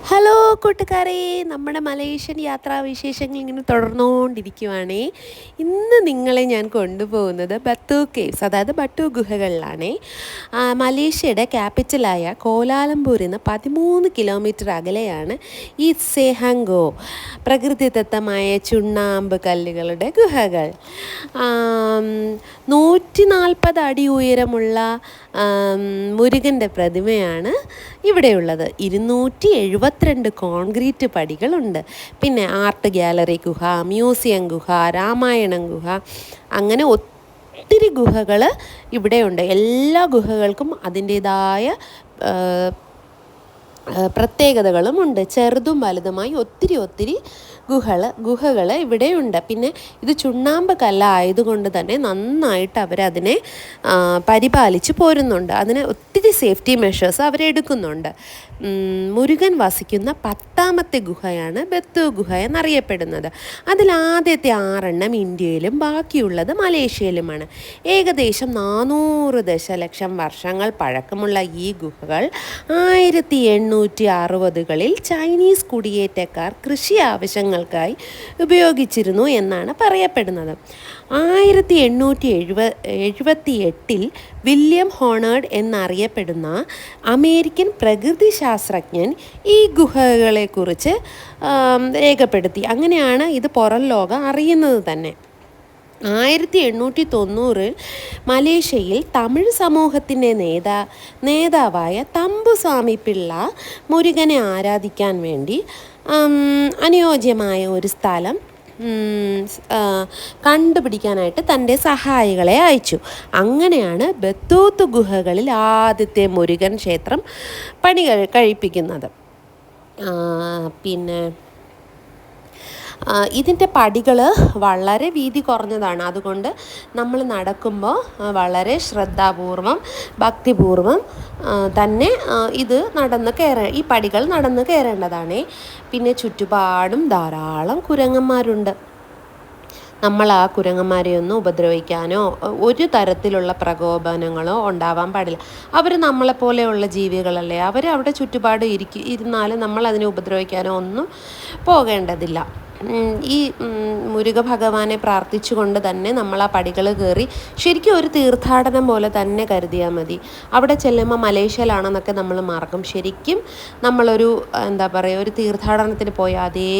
Hello കൂട്ടുകാരെ, നമ്മുടെ Malaysian യാത്രാവിശേഷങ്ങൾ ഇങ്ങനെ തുടർന്നുകൊണ്ടിരിക്കുവാണേ. ഇന്ന് നിങ്ങളെ ഞാൻ കൊണ്ടുപോകുന്നത് ബത്തു കേവ്സ്, അതായത് ബട്ടു ഗുഹകളിലാണേ. മലേഷ്യയുടെ ക്യാപിറ്റലായ കോലാലംപൂരിൽ നിന്ന് 13 കിലോമീറ്റർ അകലെയാണ് ഈ സെഹങ്കോ, പ്രകൃതിദത്തമായ ചുണ്ണാമ്പ് കല്ലുകളുടെ ഗുഹകൾ. 140 അടി ഉയരമുള്ള മുരുകൻ്റെ പ്രതിമയാണ് ഇവിടെയുള്ളത്. 272 കോൺക്രീറ്റ് പടികളുണ്ട്. പിന്നെ ആർട്ട് ഗാലറി ഗുഹ, മ്യൂസിയം ഗുഹ, രാമായണം ഗുഹ, അങ്ങനെ ഒത്തിരി ഗുഹകൾ ഇവിടെയുണ്ട്. എല്ലാ ഗുഹകൾക്കും അതിൻ്റേതായ പ്രത്യേകതകളുമുണ്ട്. ചെറുതും വലുതുമായി ഒത്തിരി ഗുഹകൾ ഇവിടെയുണ്ട്. പിന്നെ ഇത് ചുണ്ണാമ്പ് കല്ലായതുകൊണ്ട് തന്നെ നന്നായിട്ട് അവരതിനെ പരിപാലിച്ച് പോരുന്നുണ്ട്. അതിന് ഒത്തിരി സേഫ്റ്റി മെഷേഴ്സ് അവരെടുക്കുന്നുണ്ട്. മുരുകൻ വസിക്കുന്ന 10ാമത്തെ ഗുഹയാണ് ബത്തു ഗുഹ എന്നറിയപ്പെടുന്നത്. അതിലാദ്യത്തെ 6 ഇന്ത്യയിലും ബാക്കിയുള്ളത് മലേഷ്യയിലുമാണ്. ഏകദേശം 400 ദശലക്ഷം വർഷങ്ങൾ പഴക്കമുള്ള ഈ ഗുഹകൾ 1860കളിൽ ചൈനീസ് കുടിയേറ്റക്കാർ കൃഷി ആവശ്യങ്ങൾക്കായി ഉപയോഗിച്ചിരുന്നു എന്നാണ് പറയപ്പെടുന്നത്. 1878 വില്യം ഹോണേർഡ് എന്നറിയപ്പെടുന്ന അമേരിക്കൻ പ്രകൃതിശാസ്ത്രജ്ഞൻ ഈ ഗുഹകളെക്കുറിച്ച് രേഖപ്പെടുത്തി. അങ്ങനെയാണ് ഇത് പുറം ലോകം അറിയുന്നത് തന്നെ. 1890 മലേഷ്യയിൽ തമിഴ് സമൂഹത്തിൻ്റെ നേതാവായ തമ്പുസ്വാമി പിള്ള മുരുകനെ ആരാധിക്കാൻ വേണ്ടി അനുയോജ്യമായ ഒരു സ്ഥലം കണ്ടുപിടിക്കാനായിട്ട് തൻ്റെ സഹായികളെ അയച്ചു. അങ്ങനെയാണ് ബത്തൂത്ത് ഗുഹകളിൽ ആദ്യത്തെ മുരുകൻ ക്ഷേത്രം പണി കഴിപ്പിക്കുന്നത്. പിന്നെ ഇതിൻ്റെ പടികൾ വളരെ വീതി കുറഞ്ഞതാണ്. അതുകൊണ്ട് നമ്മൾ നടക്കുമ്പോൾ വളരെ ശ്രദ്ധാപൂർവം ഭക്തിപൂർവം തന്നെ ഈ പടികൾ നടന്ന് കയറേണ്ടതാണ്. പിന്നെ ചുറ്റുപാടും ധാരാളം കുരങ്ങന്മാരുണ്ട്. നമ്മൾ ആ കുരങ്ങന്മാരെയൊന്നും ഉപദ്രവിക്കാനോ ഒരു തരത്തിലുള്ള പ്രകോപനങ്ങളോ ഉണ്ടാവാൻ പാടില്ല. അവർ നമ്മളെപ്പോലെയുള്ള ജീവികളല്ലേ. അവിടെ ചുറ്റുപാട് ഇരുന്നാലും നമ്മൾ അതിനെ ഉപദ്രവിക്കാനോ ഒന്നും പോകേണ്ടതില്ല. ഈ മുരുക ഭഗവാനെ പ്രാർത്ഥിച്ചുകൊണ്ട് തന്നെ നമ്മൾ ആ പടികൾ കയറി ശരിക്കും ഒരു തീർത്ഥാടനം പോലെ തന്നെ കരുതിയാൽ മതി. അവിടെ ചെല്ലുമ്പോൾ മലേഷ്യയിലാണെന്നൊക്കെ നമ്മൾ മറക്കും. ശരിക്കും നമ്മളൊരു ഒരു തീർത്ഥാടനത്തിന് പോയ അതേ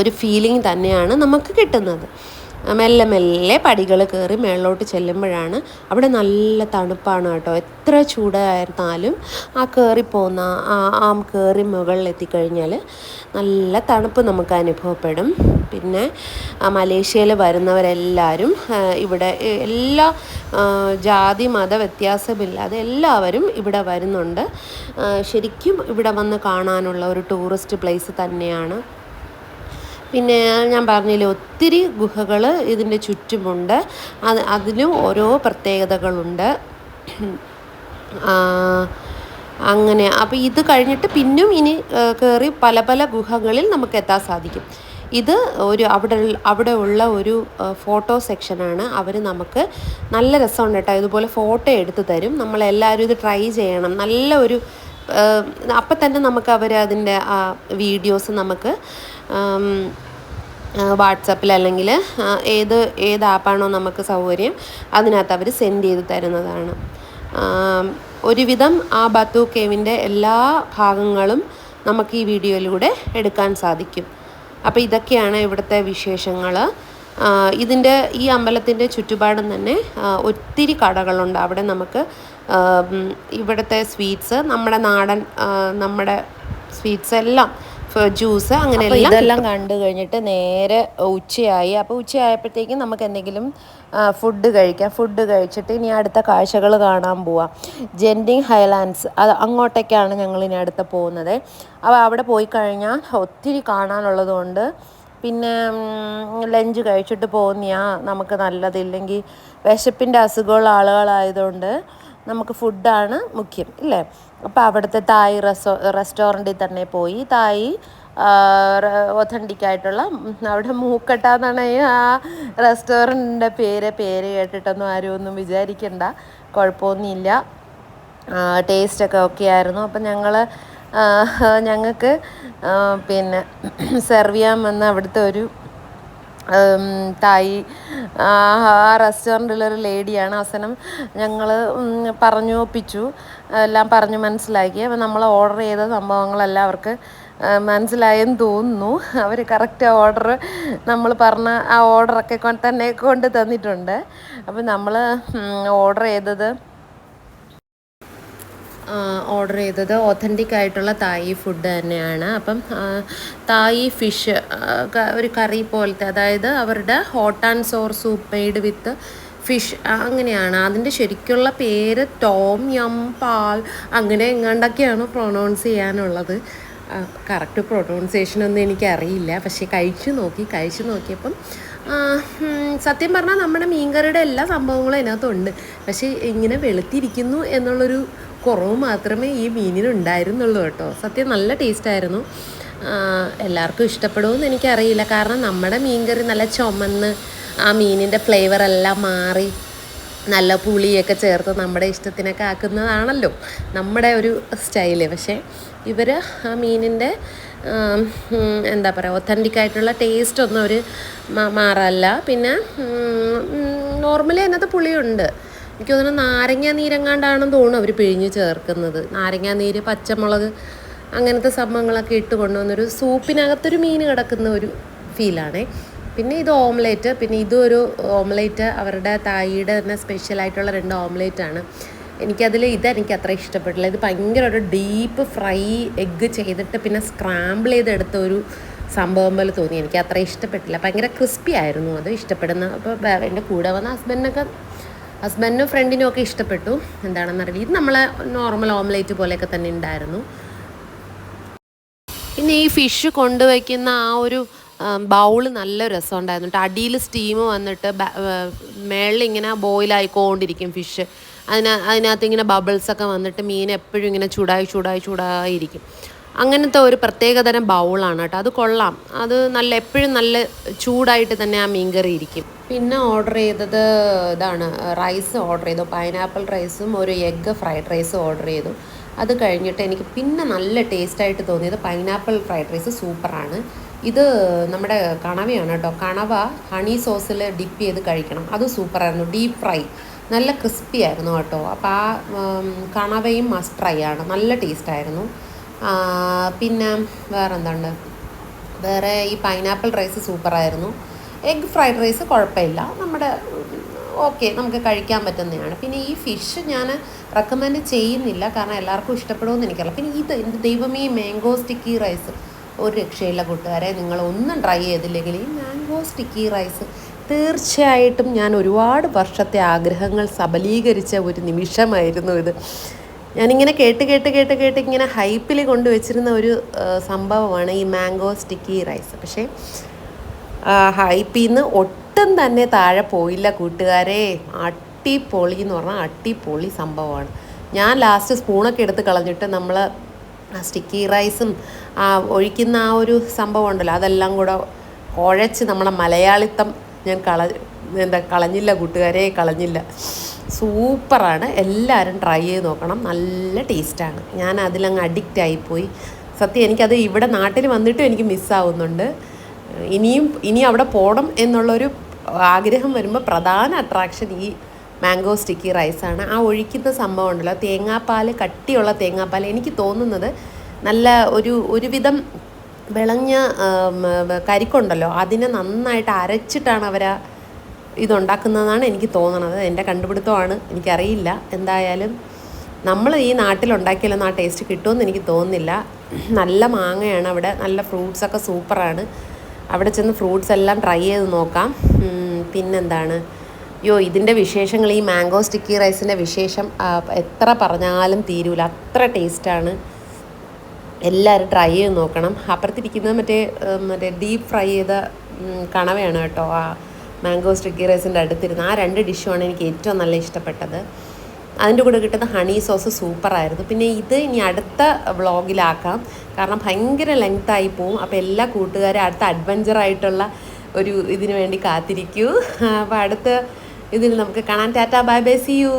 ഒരു ഫീലിംഗ് തന്നെയാണ് നമുക്ക് കിട്ടുന്നത്. മെല്ലെ പടികൾ കയറി മേളിലോട്ട് ചെല്ലുമ്പോഴാണ് അവിടെ നല്ല തണുപ്പാണ് കേട്ടോ. എത്ര ചൂടായിരുന്നാലും കയറി മുകളിൽ എത്തിക്കഴിഞ്ഞാൽ നല്ല തണുപ്പ് നമുക്ക് അനുഭവപ്പെടും. പിന്നെ മലേഷ്യയിൽ വരുന്നവരെല്ലാവരും ഇവിടെ എല്ലാ ജാതി മത വ്യത്യാസമില്ലാതെ എല്ലാവരും ഇവിടെ വരുന്നുണ്ട്. ശരിക്കും ഇവിടെ വന്ന് കാണാനുള്ള ഒരു ടൂറിസ്റ്റ് പ്ലേസ് തന്നെയാണ്. പിന്നെ ഞാൻ പറഞ്ഞില്ലേ, ഒത്തിരി ഗുഹകൾ ഇതിൻ്റെ ചുറ്റുമുണ്ട്. അതിലും ഓരോ പ്രത്യേകതകളുണ്ട്. അങ്ങനെ അപ്പോൾ ഇത് കഴിഞ്ഞിട്ട് പിന്നും ഇനി കയറി പല ഗുഹകളിൽ നമുക്ക് എത്താൻ സാധിക്കും. ഇത് അവിടെ ഉള്ള ഒരു ഫോട്ടോ സെക്ഷനാണ്. അവർ നമുക്ക് നല്ല രസമുണ്ട് കേട്ടോ. ഇതുപോലെ ഫോട്ടോ എടുത്ത് തരും. നമ്മളെല്ലാവരും ഇത് ട്രൈ ചെയ്യണം. നല്ല ഒരു അപ്പം തന്നെ നമുക്ക് അതിൻ്റെ വീഡിയോസ് നമുക്ക് വാട്സപ്പിൽ അല്ലെങ്കിൽ ഏത് ആപ്പാണോ നമുക്ക് സൗകര്യം അതിനകത്ത് അവർ സെൻഡ് ചെയ്ത് തരുന്നതാണ്. ഒരുവിധം ആ ബത്തു കേവിൻ്റെ എല്ലാ ഭാഗങ്ങളും നമുക്ക് ഈ വീഡിയോയിലൂടെ എടുക്കാൻ സാധിക്കും. അപ്പോൾ ഇതൊക്കെയാണ് ഇവിടുത്തെ വിശേഷങ്ങൾ. ഈ അമ്പലത്തിൻ്റെ ചുറ്റുപാടും തന്നെ ഒത്തിരി കടകളുണ്ട്. അവിടെ നമുക്ക് ഇവിടുത്തെ സ്വീറ്റ്സ്, നമ്മുടെ സ്വീറ്റ്സ് എല്ലാം, ജ്യൂസ്, അങ്ങനെ ഇതെല്ലാം കണ്ടു കഴിഞ്ഞിട്ട് നേരെ ഉച്ചയായി. അപ്പോൾ ഉച്ചയായപ്പോഴത്തേക്കും നമുക്ക് എന്തെങ്കിലും ഫുഡ് കഴിക്കാം. ഫുഡ് കഴിച്ചിട്ട് ഇനി അടുത്ത കാഴ്ചകൾ കാണാൻ പോവാം. ജെൻഡിങ് ഹൈലാൻഡ്സ്, അങ്ങോട്ടേക്കാണ് ഞങ്ങൾ ഇനി അടുത്ത് പോകുന്നത്. അപ്പോൾ അവിടെ പോയി കഴിഞ്ഞാൽ ഒത്തിരി കാണാനുള്ളതുകൊണ്ട് പിന്നെ ലഞ്ച് കഴിച്ചിട്ട് പോകുന്നതാണ് നമുക്ക് നല്ലതില്ലെങ്കിൽ വിശപ്പിൻ്റെ അസുഖമുള്ള ആളുകളായതുകൊണ്ട് നമുക്ക് ഫുഡാണ് മുഖ്യം, ഇല്ലേ? അപ്പോൾ അവിടുത്തെ തായ് റെസ്റ്റോറൻറ്റിൽ തന്നെ പോയി ഒഥൻറ്റിക്കായിട്ടുള്ള അവിടെ മൂക്കട്ട എന്നാണ് ആ റെസ്റ്റോറൻറ്റിൻ്റെ പേര് കേട്ടിട്ടൊന്നും ആരും ഒന്നും വിചാരിക്കണ്ട, കുഴപ്പമൊന്നുമില്ല. ടേസ്റ്റൊക്കെ ഓക്കെ ആയിരുന്നു. അപ്പം ഞങ്ങൾക്ക് പിന്നെ സെർവ് ചെയ്യാൻ വന്ന അവിടുത്തെ ഒരു തായി റെസ്റ്റോറൻറ്റിലൊരു ലേഡിയാണ്. അവസാനം ഞങ്ങൾ പറഞ്ഞു ഒപ്പിച്ചു, എല്ലാം പറഞ്ഞു മനസ്സിലാക്കി. അപ്പോൾ നമ്മൾ ഓർഡർ ചെയ്ത സംഭവങ്ങളെല്ലാം അവർക്ക് മനസ്സിലായെന്ന് തോന്നുന്നു. അവർ കറക്റ്റ് ഓർഡർ നമ്മൾ പറഞ്ഞ ആ ഓർഡറൊക്കെ തന്നെ കൊണ്ട് തന്നിട്ടുണ്ട്. അപ്പം നമ്മൾ ഓർഡർ ചെയ്തത് ഒത്തൻറ്റിക് ആയിട്ടുള്ള തായി ഫുഡ് തന്നെയാണ്. അപ്പം തായി ഫിഷ് ഒരു കറി പോലത്തെ, അതായത് അവരുടെ hot and sour soup made with fish അങ്ങനെയാണ്. അതിൻ്റെ ശരിക്കുള്ള പേര് ടോം യം പാൽ അങ്ങനെ എങ്ങാണ്ടൊക്കെയാണ് പ്രൊനൗൺസ് ചെയ്യാനുള്ളത്. കറക്റ്റ് പ്രൊനൗൺസിയേഷനൊന്നും എനിക്കറിയില്ല. പക്ഷേ കഴിച്ചു നോക്കിയപ്പം സത്യം പറഞ്ഞാൽ നമ്മുടെ മീൻകറിയുടെ എല്ലാ സംഭവങ്ങളും അതിനകത്തുണ്ട്. പക്ഷേ ഇങ്ങനെ വെളുത്തിരിക്കുന്നു എന്നുള്ളൊരു കുറവ് മാത്രമേ ഈ മീനിനുണ്ടായിരുന്നുള്ളൂ കേട്ടോ. സത്യം നല്ല ടേസ്റ്റായിരുന്നു. എല്ലാവർക്കും ഇഷ്ടപ്പെടുമെന്ന് എനിക്കറിയില്ല. കാരണം നമ്മുടെ മീൻകറി നല്ല ചുമന്ന് ആ മീനിൻ്റെ ഫ്ലേവറെല്ലാം മാറി നല്ല പുളിയൊക്കെ ചേർത്ത് നമ്മുടെ ഇഷ്ടത്തിനൊക്കെ ആക്കുന്നതാണല്ലോ നമ്മുടെ ഒരു സ്റ്റൈല്. പക്ഷേ ഇവർ ആ മീനിൻ്റെ എന്താ പറയുക, ഒത്തൻറ്റിക്കായിട്ടുള്ള ടേസ്റ്റൊന്നും അവർ മാറല്ല. പിന്നെ നോർമലി അതിനകത്ത് പുളിയുണ്ട്. എനിക്ക് തോന്നുന്നു നാരങ്ങ നീരെങ്ങാണ്ടാണെന്ന് തോന്നുന്നു അവർ പിഴിഞ്ഞ് ചേർക്കുന്നത്. നാരങ്ങ നീര്, പച്ചമുളക്, അങ്ങനത്തെ സംഭവങ്ങളൊക്കെ ഇട്ട് കൊണ്ടുവന്നൊരു സൂപ്പിനകത്തൊരു മീൻ കിടക്കുന്ന ഒരു ഫീലാണേ. പിന്നെ ഇത് ഓംലേറ്റ്, പിന്നെ ഇതും ഒരു ഓംലേറ്റ്, അവരുടെ തായിയുടെ തന്നെ സ്പെഷ്യലായിട്ടുള്ള 2 ഓംലേറ്റാണ്. ഇതെനിക്ക് അത്ര ഇഷ്ടപ്പെട്ടില്ല. ഇത് ഭയങ്കര ഒരു ഡീപ്പ് ഫ്രൈ എഗ്ഗ് ചെയ്തിട്ട് പിന്നെ സ്ക്രാമ്പിൾ ചെയ്തെടുത്ത ഒരു സംഭവം പോലെ തോന്നി. എനിക്ക് അത്ര ഇഷ്ടപ്പെട്ടില്ല. ഭയങ്കര ക്രിസ്പി ആയിരുന്നു. അത് ഇഷ്ടപ്പെടുന്ന അപ്പോൾ എൻ്റെ കൂടെ വന്ന ഹസ്ബൻഡിനും ഫ്രണ്ടിനും ഒക്കെ ഇഷ്ടപ്പെട്ടു. എന്താണെന്നറിയില്ല. ഇത് നമ്മളെ നോർമൽ ഓംലേറ്റ് പോലെയൊക്കെ തന്നെ ഉണ്ടായിരുന്നു. പിന്നെ ഈ ഫിഷ് കൊണ്ടുവയ്ക്കുന്ന ആ ഒരു ബൗള് നല്ല രസമുണ്ടായിരുന്നു കേട്ടോ. അടിയിൽ സ്റ്റീം വന്നിട്ട് മേളിൽ ഇങ്ങനെ ബോയിലായിക്കൊണ്ടിരിക്കും ഫിഷ്. അതിനകത്ത് ഇങ്ങനെ ബബിൾസൊക്കെ വന്നിട്ട് മീൻ എപ്പോഴും ഇങ്ങനെ ചൂടായിരിക്കും. അങ്ങനത്തെ ഒരു പ്രത്യേകതരം ബൗളാണ് കേട്ടോ. അത് കൊള്ളാം. അത് എപ്പോഴും നല്ല ചൂടായിട്ട് തന്നെ ആ മീൻകറി ഇരിക്കും. പിന്നെ ഓർഡർ ചെയ്തത് ഇതാണ്, റൈസ് ഓർഡർ ചെയ്തു. പൈനാപ്പിൾ റൈസും ഒരു എഗ്ഗ് ഫ്രൈഡ് റൈസും ഓർഡർ ചെയ്തു. അത് കഴിഞ്ഞിട്ട് എനിക്ക് പിന്നെ നല്ല ടേസ്റ്റായിട്ട് തോന്നിയത് പൈനാപ്പിൾ ഫ്രൈഡ് റൈസ് സൂപ്പറാണ്. ഇത് നമ്മുടെ കണവയാണ് കേട്ടോ. കണവ ഹണി സോസിൽ ഡിപ്പ് ചെയ്ത് കഴിക്കണം. അത് സൂപ്പറായിരുന്നു. ഡീപ്പ് ഫ്രൈ നല്ല ക്രിസ്പി ആയിരുന്നു കേട്ടോ. അപ്പോൾ ആ കണവയും മസ്റ്റ് ട്രൈ ആണ്. നല്ല ടേസ്റ്റായിരുന്നു. പിന്നെ വേറെ ഈ പൈനാപ്പിൾ റൈസ് സൂപ്പറായിരുന്നു. എഗ് ഫ്രൈഡ് റൈസ് കുഴപ്പമില്ല, നമുക്ക് കഴിക്കാൻ പറ്റുന്നതാണ്. പിന്നെ ഈ ഫിഷ് ഞാൻ റെക്കമെൻഡ് ചെയ്യുന്നില്ല, കാരണം എല്ലാവർക്കും ഇഷ്ടപ്പെടുമെന്ന് എനിക്കറിയില്ല. പിന്നെ എൻ്റെ ദൈവമേ, മാംഗോ സ്റ്റിക്കി റൈസ് ഒരു രക്ഷയില്ല കൂട്ടുകാരെ. നിങ്ങളൊന്നും ട്രൈ ചെയ്തില്ലെങ്കിൽ ഈ മാംഗോ സ്റ്റിക്കി റൈസ് തീർച്ചയായിട്ടും ഞാൻ ഒരുപാട് വർഷത്തെ ആഗ്രഹങ്ങൾ സബലീകരിച്ച ഒരു നിമിഷമായിരുന്നു ഇത്. ഞാനിങ്ങനെ കേട്ട് ഇങ്ങനെ ഹൈപ്പിൽ കൊണ്ടുവച്ചിരുന്ന ഒരു സംഭവമാണ് ഈ മാംഗോ സ്റ്റിക്കി റൈസ്. പക്ഷേ ഹൈപ്പിൽ നിന്ന് ഒട്ടും തന്നെ താഴെ പോയില്ല കൂട്ടുകാരെ. അടിപൊളി എന്ന് പറഞ്ഞാൽ അടിപൊളി സംഭവമാണ്. ഞാൻ ലാസ്റ്റ് സ്പൂണൊക്കെ എടുത്ത് കളഞ്ഞിട്ട് നമ്മൾ സ്റ്റിക്കി റൈസും ഒഴിക്കുന്ന ആ ഒരു സംഭവം ഉണ്ടല്ലോ, അതെല്ലാം കൂടെ കുഴച്ച് നമ്മളെ മലയാളിത്തം ഞാൻ കളഞ്ഞില്ല കൂട്ടുകാരെ, കളഞ്ഞില്ല. സൂപ്പറാണ്. എല്ലാവരും ട്രൈ ചെയ്ത് നോക്കണം. നല്ല ടേസ്റ്റാണ്. ഞാൻ അതിലങ്ങ് അഡിക്റ്റ് ആയിപ്പോയി. സത്യം എനിക്കത് ഇവിടെ നാട്ടിൽ വന്നിട്ടും എനിക്ക് മിസ്സാവുന്നുണ്ട്. ഇനി അവിടെ പോകണം എന്നുള്ളൊരു ആഗ്രഹം വരുമ്പോൾ പ്രധാന അട്രാക്ഷൻ ഈ മാംഗോ സ്റ്റിക്കി റൈസാണ്. ആ ഒഴിക്കുന്ന സംഭവം ഉണ്ടല്ലോ, തേങ്ങാപ്പാൽ, കട്ടിയുള്ള തേങ്ങാപ്പാൽ. എനിക്ക് തോന്നുന്നത് നല്ല ഒരുവിധം വിളഞ്ഞ കരിക്കുണ്ടല്ലോ, അതിനെ നന്നായിട്ട് അരച്ചിട്ടാണ് അവർ ഇതുണ്ടാക്കുന്നതെന്നാണ് എനിക്ക് തോന്നണത്. എൻ്റെ കണ്ടുപിടുത്തമാണ്, എനിക്കറിയില്ല. എന്തായാലും നമ്മൾ ഈ നാട്ടിലുണ്ടാക്കിയാലൊന്നും ആ ടേസ്റ്റ് കിട്ടുമെന്ന് എനിക്ക് തോന്നുന്നില്ല. നല്ല മാങ്ങയാണ് അവിടെ, നല്ല ഫ്രൂട്ട്സൊക്കെ സൂപ്പറാണ്. അവിടെ ചെന്ന് ഫ്രൂട്ട്സ് എല്ലാം ട്രൈ ചെയ്ത് നോക്കാം. പിന്നെന്താണ്, ഇതിൻ്റെ വിശേഷങ്ങൾ, ഈ മാംഗോ സ്റ്റിക്കി റൈസിൻ്റെ വിശേഷം എത്ര പറഞ്ഞാലും തീരൂല, അത്ര ടേസ്റ്റാണ്. എല്ലാവരും ട്രൈ ചെയ്ത് നോക്കണം. അപ്പുറത്തിരിക്കുന്നത് മറ്റേ ഡീപ്പ് ഫ്രൈ ചെയ്ത കണവയാണ് കേട്ടോ. ആ മാംഗോ സ്റ്റിക്കി റൈസിൻ്റെ അടുത്തിരുന്ന് ആ 2 ഡിഷുമാണ് എനിക്ക് ഏറ്റവും നല്ല ഇഷ്ടപ്പെട്ടത്. അതിൻ്റെ കൂടെ കിട്ടുന്ന ഹണി സോസ് സൂപ്പറായിരുന്നു. പിന്നെ ഇനി അടുത്ത വ്ളോഗിലാക്കാം, കാരണം ഭയങ്കര ലെങ്തായി പോവും. അപ്പോൾ എല്ലാ കൂട്ടുകാരും അടുത്ത അഡ്വഞ്ചറായിട്ടുള്ള ഒരു ഇതിനു വേണ്ടി കാത്തിരിക്കൂ. അപ്പോൾ അടുത്ത ഇതിൽ നമുക്ക് കാണാൻ. ടാറ്റാ, ബൈ ബൈ, സീ യു.